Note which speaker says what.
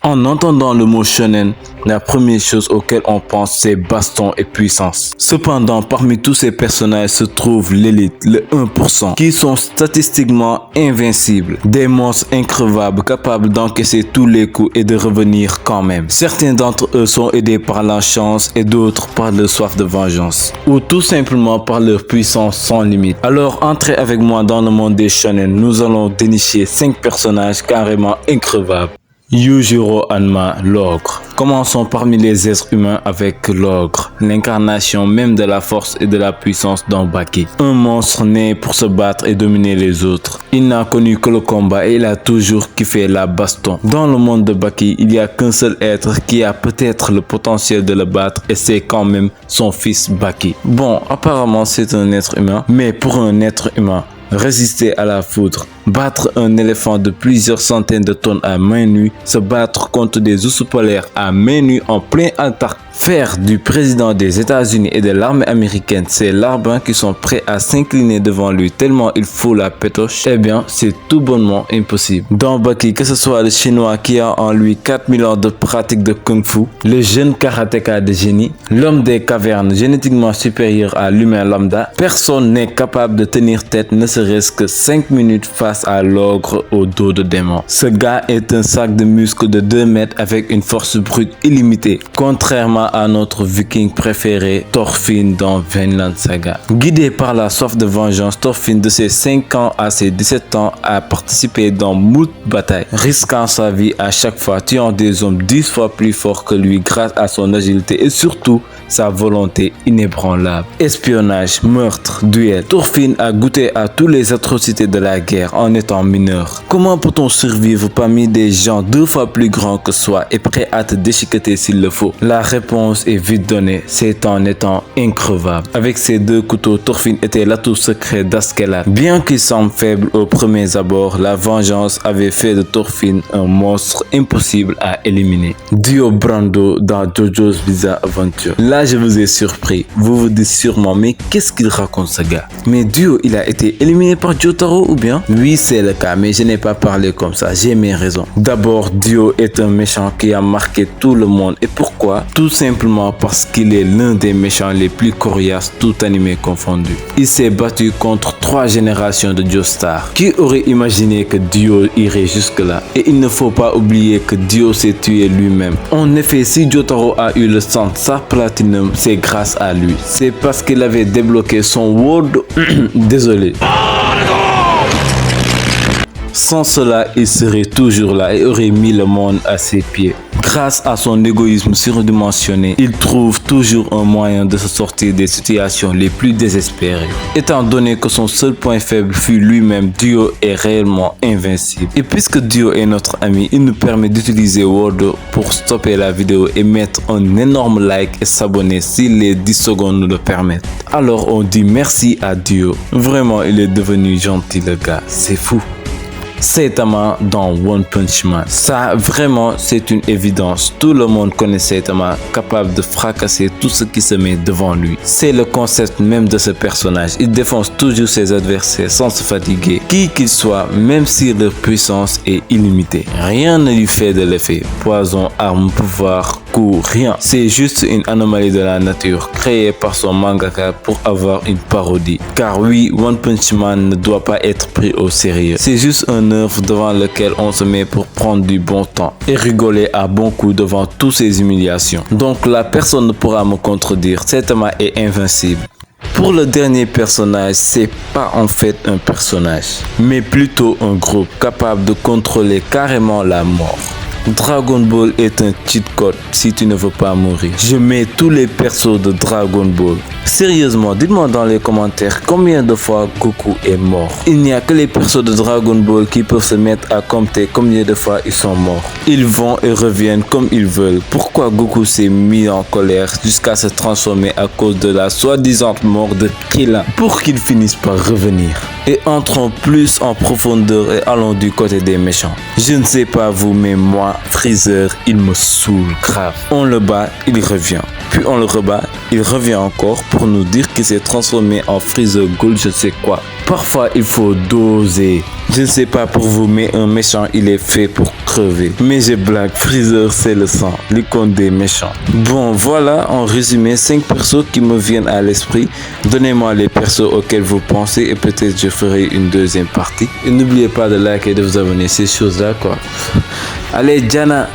Speaker 1: En entendant le mot shonen, la première chose auquel on pense c'est baston et puissance. Cependant, parmi tous ces personnages se trouve l'élite, le 1%, qui sont statistiquement invincibles. Des monstres increvables capables d'encaisser tous les coups et de revenir quand même. Certains d'entre eux sont aidés par la chance et d'autres par leur soif de vengeance. Ou tout simplement par leur puissance sans limite. Alors entrez avec moi dans le monde des shonen, nous allons dénicher 5 personnages carrément increvables. Yujiro Hanma, l'ogre. Commençons parmi les êtres humains avec l'ogre, l'incarnation même de la force et de la puissance dans Baki. Un monstre né pour se battre et dominer les autres. Il n'a connu que le combat et il a toujours kiffé la baston. Dans le monde de Baki, il n'y a qu'un seul être qui a peut-être le potentiel de le battre et c'est quand même son fils Baki. Bon, apparemment c'est un être humain, mais pour un être humain, résister à la foudre, battre un éléphant de plusieurs centaines de tonnes à main nue, se battre contre des ours polaires à main nue en plein Antarctique, faire du président des États-Unis et de l'armée américaine ces larbins qui sont prêts à s'incliner devant lui tellement il faut la pétoche, eh bien c'est tout bonnement impossible. Dans Baki, que ce soit le chinois qui a en lui 4000 ans de pratique de kung fu, le jeune karatéka de génie, l'homme des cavernes génétiquement supérieur à l'humain lambda, personne n'est capable de tenir tête ne serait-ce que 5 minutes face à l'ogre au dos de démon. Ce gars est un sac de muscles de 2 mètres avec une force brute illimitée, contrairement à notre viking préféré Thorfinn dans Vinland Saga. Guidé par la soif de vengeance, Thorfinn de ses 5 ans à ses 17 ans a participé dans moult batailles, risquant sa vie à chaque fois, tuant des hommes 10 fois plus forts que lui grâce à son agilité et surtout sa volonté inébranlable. Espionnage, meurtre, duel. Thorfinn a goûté à toutes les atrocités de la guerre en étant mineur. Comment peut-on survivre parmi des gens 2 fois plus grands que soi et prêts à te déchiqueter s'il le faut? La réponse est vite donnée, c'est en étant increvable. Avec ses 2 couteaux, Thorfinn était l'atout secret d'Askeladd. Bien qu'il semble faible aux premiers abords, la vengeance avait fait de Thorfinn un monstre impossible à éliminer. Dio Brando dans JoJo's Bizarre Adventure. Là, je vous ai surpris. Vous vous dites sûrement, mais qu'est-ce qu'il raconte ce gars? Mais Dio, il a été éliminé par Jotaro ou bien? Oui, c'est le cas, mais je n'ai pas parlé comme ça, j'ai mes raisons. D'abord, Dio est un méchant qui a marqué tout le monde. Et pourquoi? Tout simplement parce qu'il est l'un des méchants les plus coriaces, tout animé confondu. Il s'est battu contre 3 générations de Joestar. Qui aurait imaginé que Dio irait jusque-là? Et il ne faut pas oublier que Dio s'est tué lui-même. En effet, si Jotaro a eu le sang, sa platinum, c'est grâce à lui. C'est parce qu'il avait débloqué son world. Désolé. Sans cela, il serait toujours là et aurait mis le monde à ses pieds. Grâce à son égoïsme surdimensionné, il trouve toujours un moyen de se sortir des situations les plus désespérées. Étant donné que son seul point faible fut lui-même, Dio est réellement invincible. Et puisque Dio est notre ami, il nous permet d'utiliser Word pour stopper la vidéo et mettre un énorme like et s'abonner si les 10 secondes nous le permettent. Alors on dit merci à Dio. Vraiment, il est devenu gentil le gars, c'est fou. Saitama dans One Punch Man. Ça, vraiment, c'est une évidence. Tout le monde connaît Saitama, capable de fracasser tout ce qui se met devant lui. C'est le concept même de ce personnage. Il défonce toujours ses adversaires sans se fatiguer, qui qu'il soit, même si leur puissance est illimitée. Rien ne lui fait de l'effet. Poison, arme, pouvoir, coup, rien. C'est juste une anomalie de la nature, créée par son mangaka pour avoir une parodie. Car oui, One Punch Man ne doit pas être pris au sérieux. C'est juste un œuvre devant lequel on se met pour prendre du bon temps et rigoler à bon coup devant toutes ces humiliations. Donc la personne ne pourra me contredire, Saitama est invincible. Pour le dernier personnage, c'est pas en fait un personnage, mais plutôt un groupe capable de contrôler carrément la mort. Dragon Ball est un cheat code si tu ne veux pas mourir. Je mets tous les persos de Dragon Ball. Sérieusement, dites-moi dans les commentaires combien de fois Goku est mort. Il n'y a que les persos de Dragon Ball qui peuvent se mettre à compter combien de fois ils sont morts. Ils vont et reviennent comme ils veulent. Pourquoi Goku s'est mis en colère jusqu'à se transformer à cause de la soi-disant mort de Krillin pour qu'il finisse par revenir? Et entrons plus en profondeur et allons du côté des méchants. Je ne sais pas vous, mais moi, Freezer, il me saoule grave. On le bat, il revient. Puis on le rebat, il revient encore pour nous dire qu'il s'est transformé en Freezer Gold je sais quoi. Parfois il faut doser. Je ne sais pas pour vous, mais un méchant, il est fait pour crever. Mais je blague, Freezer, c'est le sang, l'icône des méchants. Bon, voilà en résumé 5 persos qui me viennent à l'esprit. Donnez-moi les persos auxquels vous pensez et peut-être je ferai une deuxième partie. Et n'oubliez pas de liker et de vous abonner, ces choses-là quoi. Allez, Diana!